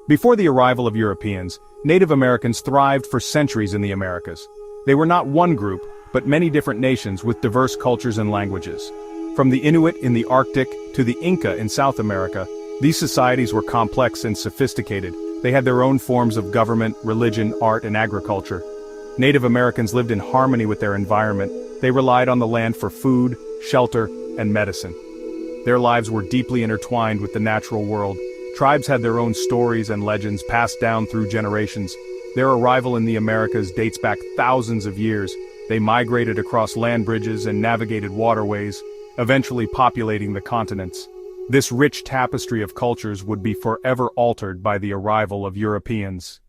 Before the arrival of Europeans, Native Americans thrived for centuries in the Americas. They were not one group, but many different nations with diverse cultures and languages. From the Inuit in the Arctic to the Inca in South America, these societies were complex and sophisticated. They had their own forms of government, religion, art, and agriculture. Native Americans lived in harmony with their environment. They relied on the land for food, shelter, and medicine. Their lives were deeply intertwined with the natural world. Tribes had their own stories and legends passed down through generations. Their arrival in the Americas dates back thousands of years. They migrated across land bridges and navigated waterways, eventually populating the continents. This rich tapestry of cultures would be forever altered by the arrival of Europeans.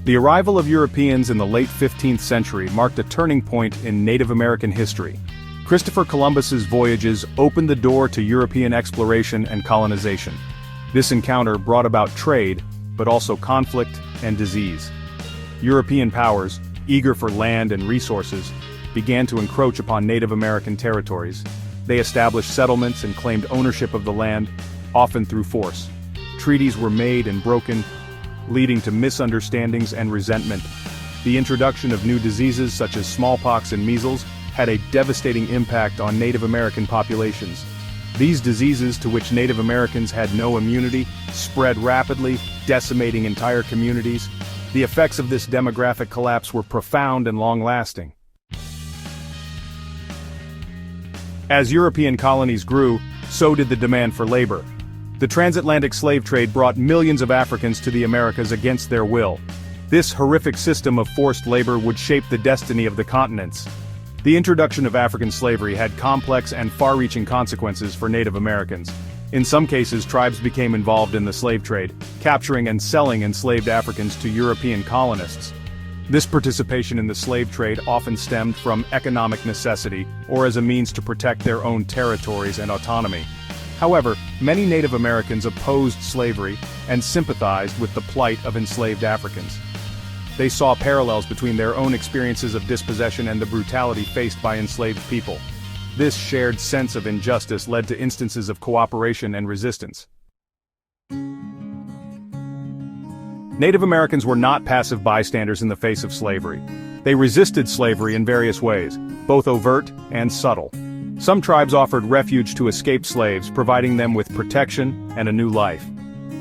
The arrival of Europeans in the late 15th century marked a turning point in Native American history. Christopher Columbus's voyages opened the door to European exploration and colonization. This encounter brought about trade, but also conflict and disease. European powers, eager for land and resources, began to encroach upon Native American territories. They established settlements and claimed ownership of the land, often through force. Treaties were made and broken, leading to misunderstandings and resentment. The introduction of new diseases such as smallpox and measles had a devastating impact on Native American populations. These diseases, to which Native Americans had no immunity, spread rapidly, decimating entire communities. The effects of this demographic collapse were profound and long-lasting. As European colonies grew, so did the demand for labor. The transatlantic slave trade brought millions of Africans to the Americas against their will. This horrific system of forced labor would shape the destiny of the continents. The introduction of African slavery had complex and far-reaching consequences for Native Americans. In some cases, tribes became involved in the slave trade, capturing and selling enslaved Africans to European colonists. This participation in the slave trade often stemmed from economic necessity or as a means to protect their own territories and autonomy. However, many Native Americans opposed slavery and sympathized with the plight of enslaved Africans. They saw parallels between their own experiences of dispossession and the brutality faced by enslaved people. This shared sense of injustice led to instances of cooperation and resistance. Native Americans were not passive bystanders in the face of slavery. They resisted slavery in various ways, both overt and subtle. Some tribes offered refuge to escaped slaves, providing them with protection and a new life.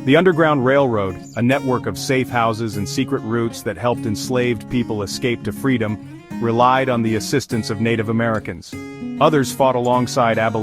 The Underground Railroad, a network of safe houses and secret routes that helped enslaved people escape to freedom, relied on the assistance of Native Americans. Others fought alongside abolitionists.